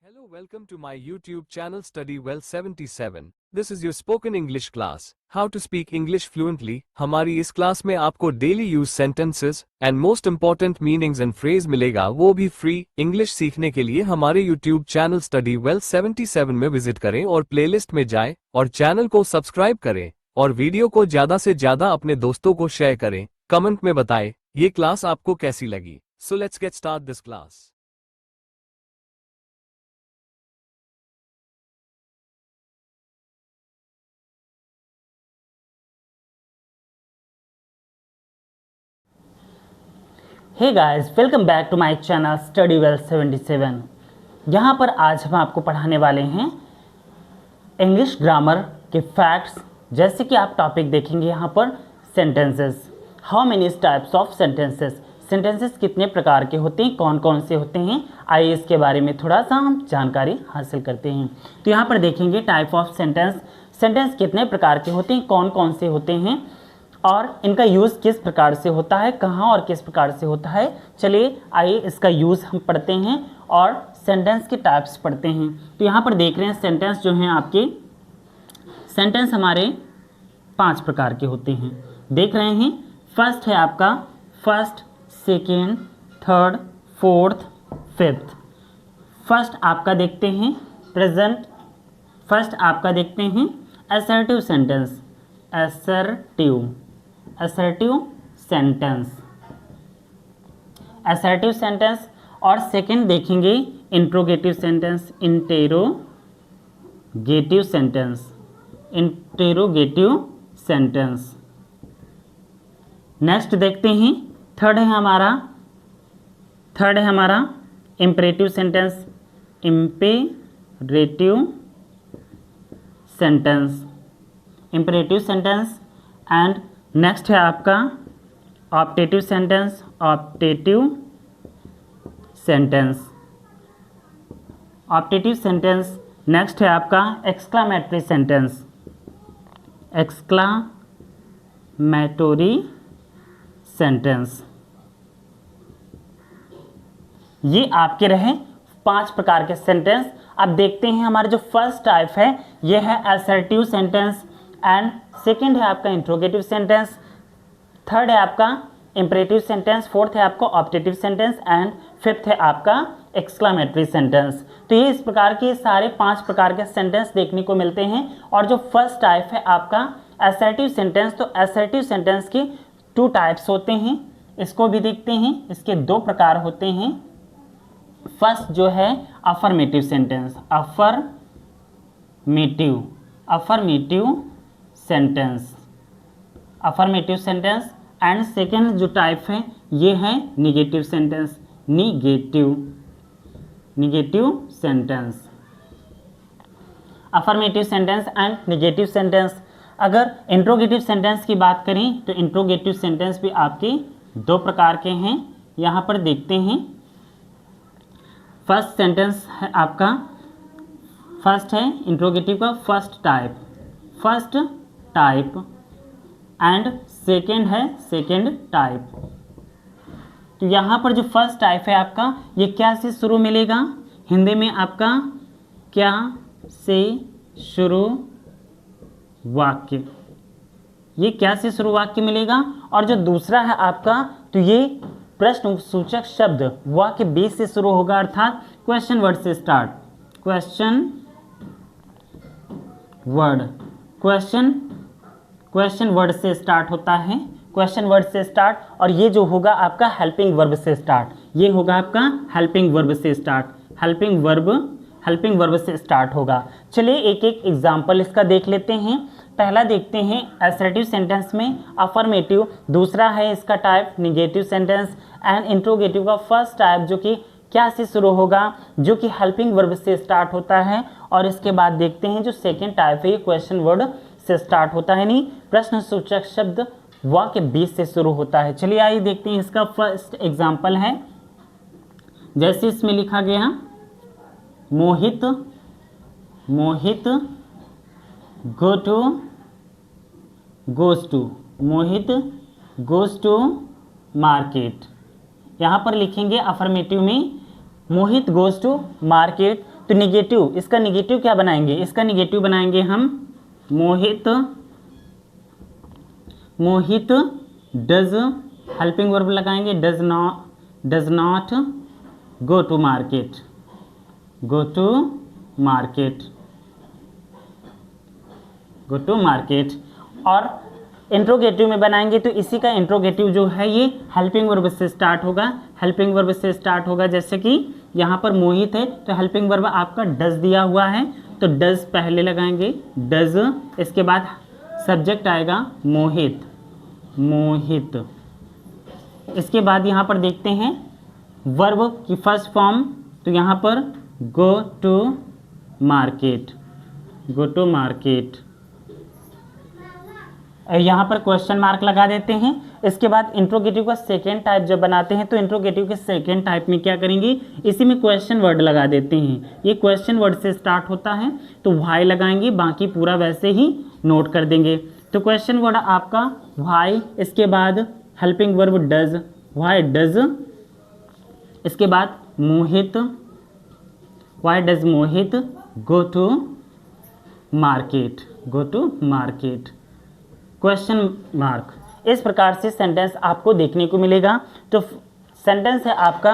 Hello, welcome to my YouTube channel Study Well 77. This is your spoken English class. How to speak English fluently. हमारी इस class में आपको daily use sentences and most important meanings and phrase मिलेगा, वो भी free. English सीखने के लिए हमारे YouTube चैनल Study Well 77 में विजिट करें और प्लेलिस्ट में जाएं और चैनल को सब्सक्राइब करें और वीडियो को ज़्यादा से ज़्यादा अपने दोस्तों को शेयर करें. कमेंट में बताएं ये क्लास आपको कैसी लगी. So let's get start this class. Hey guys, welcome back to my channel study well 77। यहाँ पर आज हम आपको पढ़ाने वाले हैं इंग्लिश ग्रामर के फैक्ट्स। जैसे कि आप टॉपिक देखेंगे यहाँ पर sentences, how many types of sentences, sentences कितने प्रकार के होते हैं, कौन कौन से होते हैं, आइए इसके बारे में थोड़ा सा हम जानकारी हासिल करते हैं। तो यहाँ पर देखेंगे टाइप ऑफ सेंटेंस, सेंटेंस कितने प्रकार के होते हैं, कौन कौन से होते हैं और इनका यूज़ किस प्रकार से होता है, कहाँ और किस प्रकार से होता है। चलिए आइए इसका यूज़ हम पढ़ते हैं और सेंटेंस के टाइप्स पढ़ते हैं। तो यहाँ पर देख रहे हैं सेंटेंस जो हैं आपके, सेंटेंस हमारे 5 प्रकार के होते हैं। देख रहे हैं, फर्स्ट है आपका first, second, third, fourth, fifth. First आपका देखते हैं प्रेजेंट, फर्स्ट आपका देखते हैं assertive sentence, assertive sentence, assertive sentence. और सेकंड देखेंगे interrogative sentence, interrogative sentence, interrogative sentence. Next देखते हैं थर्ड है हमारा imperative sentence, imperative sentence, imperative sentence. And next है आपका optative sentence, optative sentence, optative sentence. Next है आपका एक्सक्लामेटरी सेंटेंस, एक्सक्लामेटोरी सेंटेंस। ये आपके रहे 5 प्रकार के सेंटेंस। अब देखते हैं हमारे जो फर्स्ट टाइप है ये है असर्टिव सेंटेंस, एंड सेकंड है आपका इंट्रोगेटिव सेंटेंस, थर्ड है आपका इंपेरेटिव सेंटेंस, फोर्थ है आपका ऑप्टेटिव सेंटेंस एंड फिफ्थ है आपका एक्सक्लामेटरी सेंटेंस। तो ये इस प्रकार के सारे 5 प्रकार के सेंटेंस देखने को मिलते हैं। और जो फर्स्ट टाइप है आपका असर्टिव सेंटेंस, तो असर्टिव सेंटेंस की 2 टाइप्स होते हैं, इसको भी देखते हैं। इसके 2 प्रकार होते हैं। फर्स्ट जो है affirmative sentence, affirmative sentence, affirmative sentence. And second जो टाइप है ये है negative sentence, negative sentence, affirmative sentence and negative sentence. अगर इंट्रोगेटिव सेंटेंस की बात करें तो इंट्रोगेटिव सेंटेंस भी आपके 2 प्रकार के हैं, यहाँ पर देखते हैं। फर्स्ट सेंटेंस है आपका, फर्स्ट है इंट्रोगेटिव का फर्स्ट टाइप एंड सेकेंड है सेकेंड टाइप। तो यहाँ पर जो फर्स्ट टाइप है आपका, ये क्या से शुरू मिलेगा, हिंदी में आपका क्या से शुरू वाक्य, ये क्या से शुरू वाक्य मिलेगा। और जो दूसरा है आपका, तो ये प्रश्न सूचक शब्द वाक्य बीच से शुरू होगा, अर्थात क्वेश्चन वर्ड से स्टार्ट, क्वेश्चन वर्ड से स्टार्ट होता है, क्वेश्चन वर्ड से स्टार्ट। और ये जो होगा आपका हेल्पिंग वर्ब से स्टार्ट, ये होगा आपका हेल्पिंग वर्ब से स्टार्ट, हेल्पिंग वर्ब से स्टार्ट होगा। चलिए एक एक एग्जाम्पल इसका देख लेते हैं। पहला देखते हैं असर्टिव सेंटेंस में अफर्मेटिव, दूसरा है इसका type negative sentence and interrogative का फर्स्ट टाइप जो कि क्या से शुरू होगा, जो कि हेल्पिंग वर्ब से स्टार्ट होता है। और इसके बाद देखते हैं जो सेकेंड टाइप है ये क्वेश्चन वर्ड से स्टार्ट होता है, नहीं प्रश्न सूचक शब्द वाक्य बीच से शुरू होता है। चलिए आइए देखते हैं इसका फर्स्ट एग्जाम्पल है। जैसे इसमें लिखा गया Mohit Mohit goes to market. यहाँ पर लिखेंगे अफर्मेटिव में मोहित गोज टू मार्केट, तो निगेटिव, इसका निगेटिव क्या बनाएंगे, इसका निगेटिव बनाएंगे हम मोहित डज, हेल्पिंग वर्ब लगाएंगे, does not go to market, go to market. और इंट्रोगेटिव में बनाएंगे तो इसी का इंट्रोगेटिव जो है ये हेल्पिंग वर्ब से स्टार्ट होगा, जैसे कि यहाँ पर मोहित है तो हेल्पिंग वर्ब आपका डज दिया हुआ है, तो डज पहले लगाएंगे, डज, इसके बाद सब्जेक्ट आएगा मोहित, इसके बाद यहाँ पर देखते हैं वर्ब की फर्स्ट फॉर्म, तो यहाँ पर गो टू मार्केट, यहाँ पर क्वेश्चन मार्क लगा देते हैं। इसके बाद इंट्रोगेटिव का सेकेंड टाइप जब बनाते हैं तो इंट्रोगेटिव के सेकेंड टाइप में क्या करेंगे, इसी में क्वेश्चन वर्ड लगा देते हैं, ये क्वेश्चन वर्ड से स्टार्ट होता है तो व्हाई लगाएंगे, बाकी पूरा वैसे ही नोट कर देंगे। तो क्वेश्चन वर्ड आपका व्हाई, इसके बाद helping verb does, why does, इसके बाद Mohit, why does Mohit go to market, question mark. इस प्रकार से सेंटेंस आपको देखने को मिलेगा। तो सेंटेंस है आपका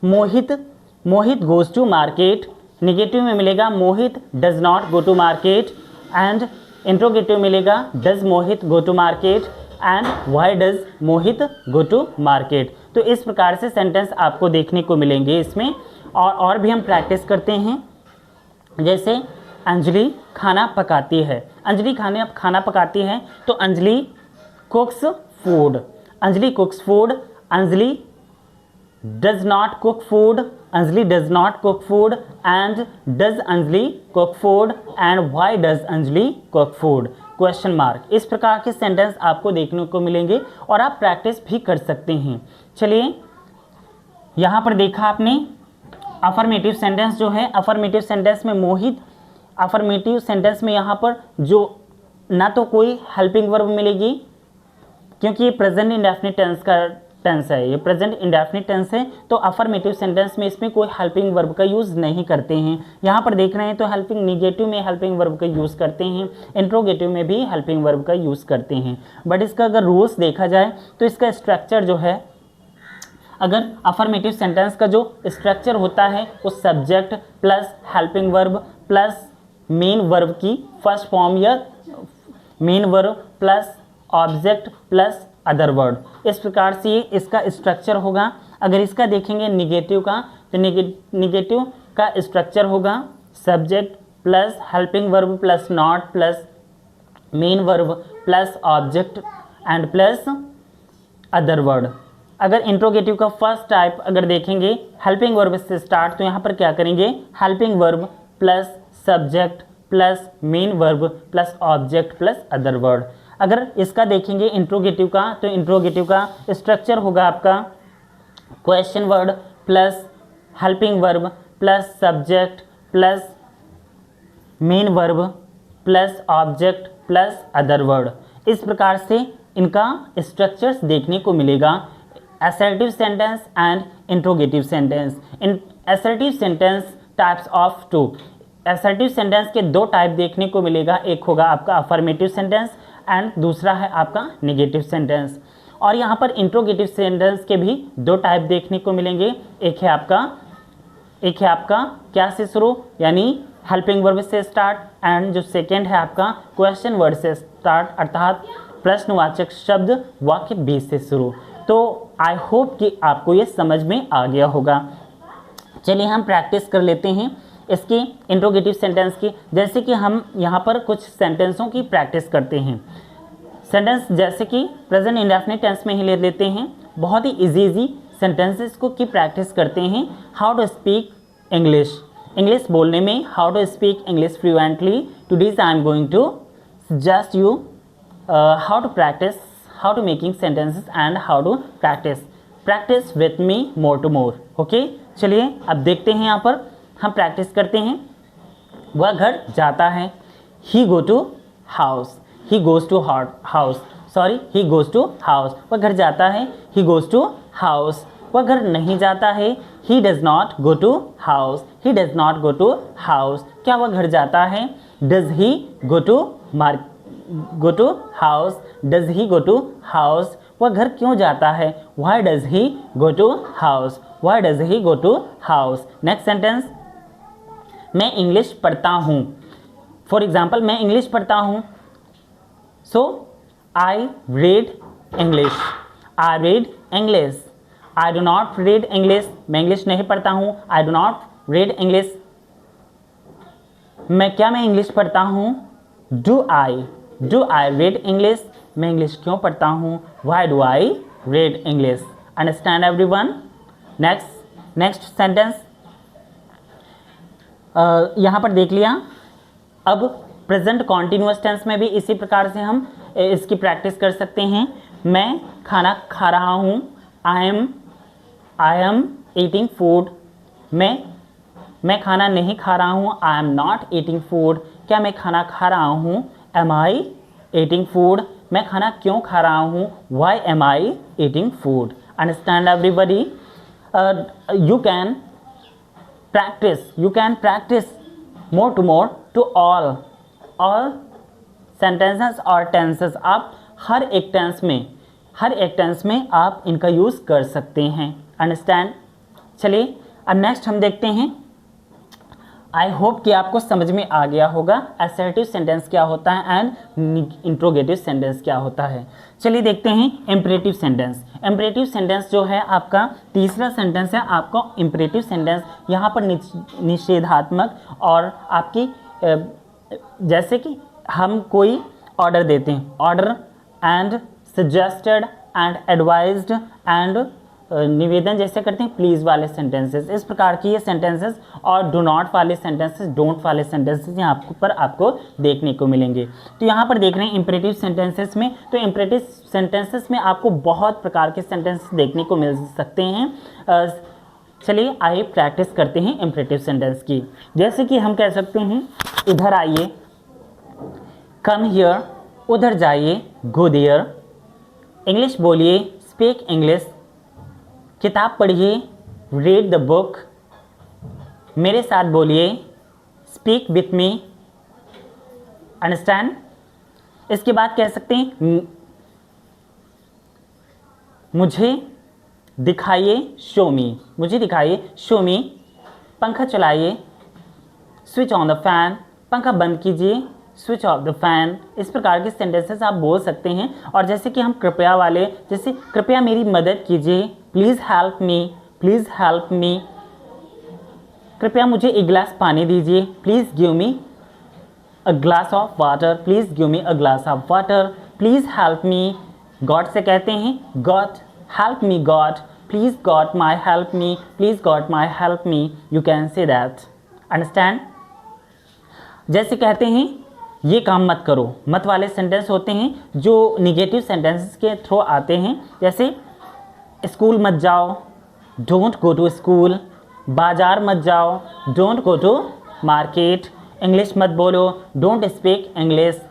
Mohit goes to market, negative में मिलेगा Mohit does not go to market, and interrogative मिलेगा does Mohit go to market and why does Mohit go to market. तो इस प्रकार से सेंटेंस आपको देखने को मिलेंगे इसमें। और भी हम प्रैक्टिस करते हैं, जैसे अंजलि खाना पकाती है, अंजलि खाना पकाती है तो Anjali कुक्स food, Anjali does not cook food, Anjali does not cook food, and does Anjali cook food, and why does Anjali cook food, question mark. इस प्रकार के सेंटेंस आपको देखने को मिलेंगे और आप प्रैक्टिस भी कर सकते हैं। चलिए यहाँ पर देखा आपने अफर्मेटिव सेंटेंस जो है, अफर्मेटिव सेंटेंस में मोहित, अफर्मेटिव सेंटेंस में यहाँ पर जो ना तो कोई हेल्पिंग वर्ब मिलेगी क्योंकि ये प्रेजेंट इंडेफिनिट टेंस का टेंस है, ये प्रेजेंट इंडेफिनिट टेंस है, तो अफर्मेटिव सेंटेंस में इसमें कोई हेल्पिंग वर्ब का यूज़ नहीं करते हैं। यहाँ पर देख रहे हैं तो हेल्पिंग, निगेटिव में हेल्पिंग वर्ब का यूज़ करते हैं, इंट्रोगेटिव में भी हेल्पिंग वर्ब का यूज़ करते हैं। बट इसका अगर रूल्स देखा जाए तो इसका स्ट्रक्चर जो है, अगर अफर्मेटिव सेंटेंस का जो स्ट्रक्चर होता है वो subject plus helping verb plus main verb की फर्स्ट फॉर्म या main verb plus object plus other word, इस प्रकार से ये इसका स्ट्रक्चर होगा। अगर इसका देखेंगे निगेटिव का तो निगेटिव का स्ट्रक्चर होगा subject plus helping verb plus not plus main verb plus object and plus other word. अगर इंट्रोगेटिव का फर्स्ट टाइप अगर देखेंगे हेल्पिंग वर्ब से स्टार्ट, तो यहाँ पर क्या करेंगे, helping verb plus subject plus main verb plus object plus other word. अगर इसका देखेंगे इंट्रोगेटिव का, तो इंट्रोगेटिव का स्ट्रक्चर होगा आपका question word plus helping verb plus subject plus main verb plus object plus other word. इस प्रकार से इनका स्ट्रक्चर्स देखने को मिलेगा। assertive sentence and interrogative sentence। in assertive sentence types of two, assertive sentence के दो टाइप देखने को मिलेगा, एक होगा आपका affirmative sentence एंड दूसरा है आपका negative sentence। और यहाँ पर interrogative sentence के भी दो टाइप देखने को मिलेंगे, एक है आपका क्या से शुरू यानी हेल्पिंग वर्ब से स्टार्ट, एंड जो सेकेंड है आपका क्वेश्चन वर्ड से स्टार्ट अर्थात प्रश्नवाचक शब्द वाक्य बीच से शुरू। तो आई होप कि आपको ये समझ में आ गया होगा। चलिए हम प्रैक्टिस कर लेते हैं इसकी इंट्रोगेटिव सेंटेंस की। जैसे कि हम यहाँ पर कुछ सेंटेंसों की प्रैक्टिस करते हैं। सेंटेंस जैसे कि प्रेजेंट इंडेफिनिट टेंस में ही ले लेते हैं, बहुत ही इजी सेंटेंसेस को की प्रैक्टिस करते हैं। हाउ टू स्पीक इंग्लिश बोलने में, how to speak English fluently. Today's I am going to suggest you how to practise, how to making sentences and how to practice with me more to more। Okay चलिए अब देखते हैं, यहाँ पर हम practice करते हैं। वह घर जाता है, he goes to house, वह घर जाता है, he goes to house। वह घर नहीं जाता है। He does not go to house, he does not go to house, क्या वह घर जाता है। Does he go to house, does he go to house, वह घर क्यों जाता है। Why does he go to house, why does he go to house. Next sentence, मैं इंग्लिश पढ़ता हूँ। फॉर एग्जाम्पल, मैं इंग्लिश पढ़ता हूँ। So I read English, I read English. I do not read English, मैं इंग्लिश नहीं पढ़ता हूँ। आई डो नॉट रीड इंग्लिश, मैं इंग्लिश पढ़ता हूँ। डू आई रीड इंग्लिश, मैं इंग्लिश क्यों पढ़ता हूँ। Why do I read English. Understand everyone. Next sentence यहाँ पर देख लिया। अब प्रेजेंट कॉन्टिन्यूअस टेंस में भी इसी प्रकार से हम इसकी प्रैक्टिस कर सकते हैं। मैं खाना खा रहा हूँ। आई एम ईटिंग फूड, मैं खाना नहीं खा रहा हूँ। I am not eating food, क्या मैं खाना खा रहा हूँ। एम आई ईटिंग फूड, मैं खाना क्यों खा रहा हूँ। Why am I eating food. Understand everybody. You can practice more to all sentences और tenses। आप हर एक टेंस में आप इनका यूज़ कर सकते हैं। अंडरस्टैंड। चलिए अब नेक्स्ट हम देखते हैं। आई होप कि आपको समझ में आ गया होगा असर्टिव सेंटेंस क्या होता है एंड इंट्रोगेटिव सेंटेंस क्या होता है। चलिए देखते हैं इम्परेटिव सेंटेंस। इम्परेटिव सेंटेंस जो है आपका तीसरा सेंटेंस है। आपको इम्परेटिव सेंटेंस यहाँ पर निषेधात्मक और आपकी जैसे कि हम कोई ऑर्डर देते हैं, order and suggested and advised and निवेदन जैसे करते हैं प्लीज़ वाले सेंटेंसेस, इस प्रकार की ये सेंटेंसेस और डू नॉट वाले सेंटेंसेस, डोंट वाले सेंटेंसेस यहाँ पर आपको देखने को मिलेंगे। तो यहाँ पर देख रहे हैं इम्परेटिव सेंटेंसेस में, तो इम्परेटिव सेंटेंसेस में आपको बहुत प्रकार के सेंटेंसेस देखने को मिल सकते हैं। चलिए आइए प्रैक्टिस करते हैं इम्परेटिव सेंटेंस की। जैसे कि हम कह सकते हैं इधर आइए, कम हियर, उधर जाइए, गो देयर, इंग्लिश बोलिए, स्पीक इंग्लिश, किताब पढ़िए, रीड द बुक, मेरे साथ बोलिए, स्पीक विथ मी। अंडरस्टैंड। इसके बाद कह सकते हैं मुझे दिखाइए, शो मी, मुझे दिखाइए, शो मी, पंखा चलाइए, स्विच ऑन द फैन, पंखा बंद कीजिए, स्विच ऑफ द फैन। इस प्रकार के सेंटेंसेस आप बोल सकते हैं। और जैसे कि हम कृपया वाले, जैसे कृपया मेरी मदद कीजिए, please help me, please help me, कृपया मुझे एक गिलास पानी दीजिए, please give me a glass of water, please give me a glass of water, please help me. God से कहते हैं God, help me God, please God my help me, please God my help me, you can say that. Understand. जैसे कहते हैं ये काम मत करो, मत वाले सेंटेंस होते हैं जो निगेटिव सेंटेंसेस के थ्रू आते हैं। जैसे स्कूल मत जाओ, डोंट गो टू स्कूल, बाजार मत जाओ, don't go to market, English मत बोलो, डोंट स्पीक इंग्लिश,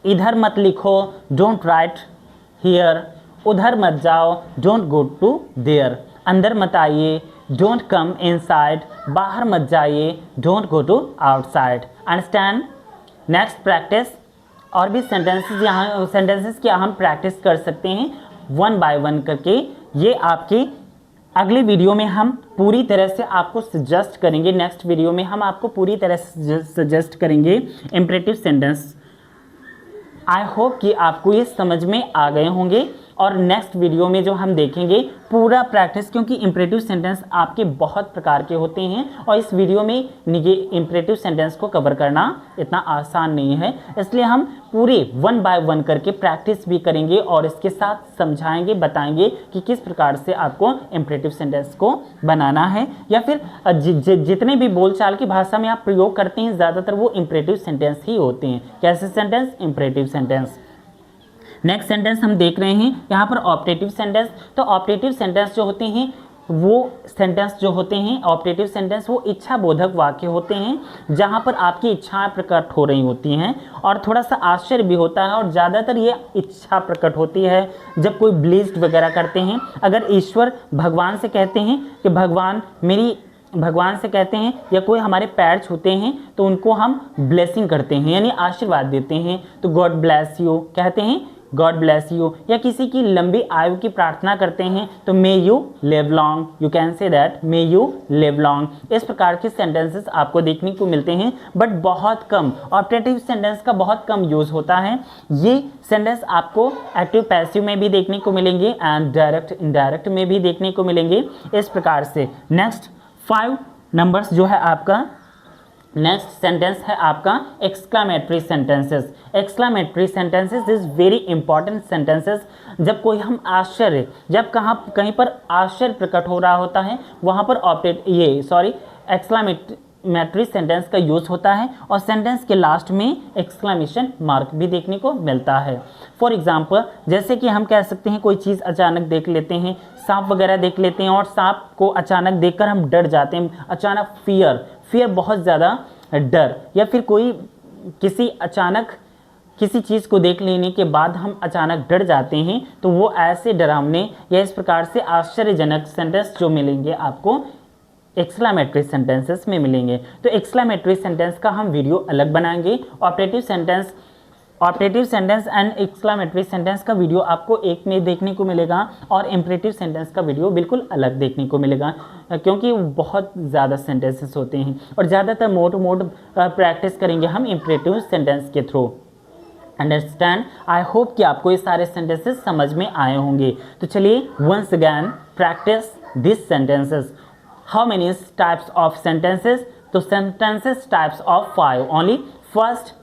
इधर मत लिखो, डोंट राइट हियर, उधर मत जाओ, डोंट गो टू देयर, अंदर मत आइए, डोंट कम इनसाइड, बाहर मत जाइए, don't go to outside. Understand. Next practice. और भी सेंटेंसेस की हम प्रैक्टिस कर सकते हैं वन बाय वन करके। ये आपकी अगली वीडियो में हम पूरी तरह से आपको सजेस्ट करेंगे। नेक्स्ट वीडियो में हम आपको पूरी तरह से सजेस्ट करेंगे इम्परेटिव सेंटेंस। आई होप कि आपको ये समझ में आ गए होंगे। और नेक्स्ट वीडियो में जो हम देखेंगे पूरा प्रैक्टिस, क्योंकि इम्परेटिव सेंटेंस आपके बहुत प्रकार के होते हैं और इस वीडियो में इम्परेटिव सेंटेंस को कवर करना इतना आसान नहीं है, इसलिए हम पूरे वन बाय वन करके प्रैक्टिस भी करेंगे और इसके साथ समझाएंगे, बताएंगे कि किस प्रकार से आपको इम्परेटिव सेंटेंस को बनाना है, या फिर जितने भी बोलचाल की भाषा में आप प्रयोग करते हैं ज़्यादातर वो इम्परेटिव सेंटेंस ही होते हैं। कैसे sentence? Imperative sentence. Next sentence हम देख रहे हैं यहाँ पर ऑप्टेटिव सेंटेंस। तो ऑप्टेटिव सेंटेंस जो होते हैं वो सेंटेंस जो होते हैं ऑप्टेटिव सेंटेंस वो इच्छा बोधक वाक्य होते हैं जहाँ पर आपकी इच्छाएं प्रकट हो रही होती हैं और थोड़ा सा आश्चर्य भी होता है। और ज़्यादातर ये इच्छा प्रकट होती है जब कोई ब्लीस्ड वगैरह करते हैं। अगर ईश्वर भगवान से कहते हैं कि भगवान से कहते हैं या कोई हमारे पैर छूते हैं तो उनको हम ब्लेसिंग करते हैं यानी आशीर्वाद देते हैं, तो गॉड ब्लेस यू कहते हैं, गॉड ब्लेस यू। या किसी की लंबी आयु की प्रार्थना करते हैं तो may you live long, you can say that may you live long. इस प्रकार के सेंटेंसेस आपको देखने को मिलते हैं बट बहुत कम। ऑप्टेटिव सेंटेंस का बहुत कम यूज़ होता है। ये सेंटेंस आपको एक्टिव पैसिव में भी देखने को मिलेंगे एंड डायरेक्ट इनडायरेक्ट में भी देखने को मिलेंगे। इस प्रकार से नेक्स्ट 5 नंबर्स जो है आपका नेक्स्ट सेंटेंस है आपका exclamatory sentences. Exclamatory sentences is very important sentences. जब कोई हम आश्चर्य, जब कहीं पर आश्चर्य प्रकट हो रहा होता है वहाँ पर एक्सक्लामेटरी सेंटेंस का यूज़ होता है और सेंटेंस के लास्ट में एक्सक्लामेशन मार्क भी देखने को मिलता है। फॉर एग्जाम्पल जैसे कि हम कह सकते हैं कोई चीज़ अचानक देख लेते हैं, सांप वगैरह देख लेते हैं और सांप को अचानक देखकर हम डर जाते हैं, अचानक फियर बहुत ज़्यादा डर, या फिर कोई किसी चीज़ को देख लेने के बाद हम अचानक डर जाते हैं, तो वो ऐसे डरावने या इस प्रकार से आश्चर्यजनक सेंटेंस जो मिलेंगे आपको एक्सक्लामेटरी सेंटेंसेस में मिलेंगे। तो एक्सक्लामेटरी सेंटेंस का हम वीडियो अलग बनाएंगे। Optative sentence and exclamatory sentence का वीडियो आपको एक में देखने को मिलेगा और इंपरेटिव सेंटेंस का वीडियो बिल्कुल अलग देखने को मिलेगा, क्योंकि बहुत ज़्यादा सेंटेंसेस होते हैं और ज़्यादातर मोड प्रैक्टिस करेंगे हम इंपरेटिव सेंटेंस के थ्रू। अंडरस्टैंड? आई होप कि आपको ये सारे सेंटेंसेस समझ में आए होंगे। तो चलिए once again practice this sentences. How many types of sentences? तो sentences types of 5 only. First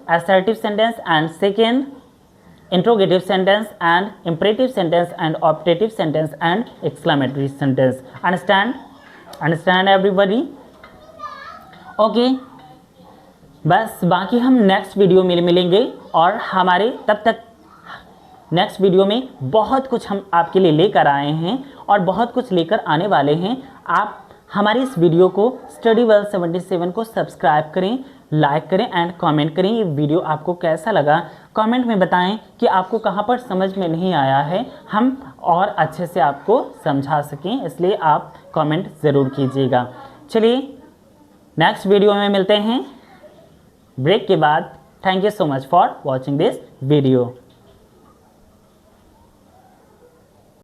assertive sentence and second interrogative sentence and imperative sentence and optative sentence and exclamatory sentence. Understand everybody? Okay, बस बाकी हम next video में मिलेंगे और हमारे तब तक नेक्स्ट वीडियो में बहुत कुछ हम आपके लिए लेकर आए हैं और बहुत कुछ लेकर आने वाले हैं। आप हमारी इस वीडियो को स्टडी वेल 77 को सब्सक्राइब करें, लाइक करें एंड कमेंट करें। ये वीडियो आपको कैसा लगा कमेंट में बताएं कि आपको कहाँ पर समझ में नहीं आया है, हम और अच्छे से आपको समझा सकें, इसलिए आप कमेंट ज़रूर कीजिएगा। चलिए नेक्स्ट वीडियो में मिलते हैं ब्रेक के बाद। Thank you so much for watching this video.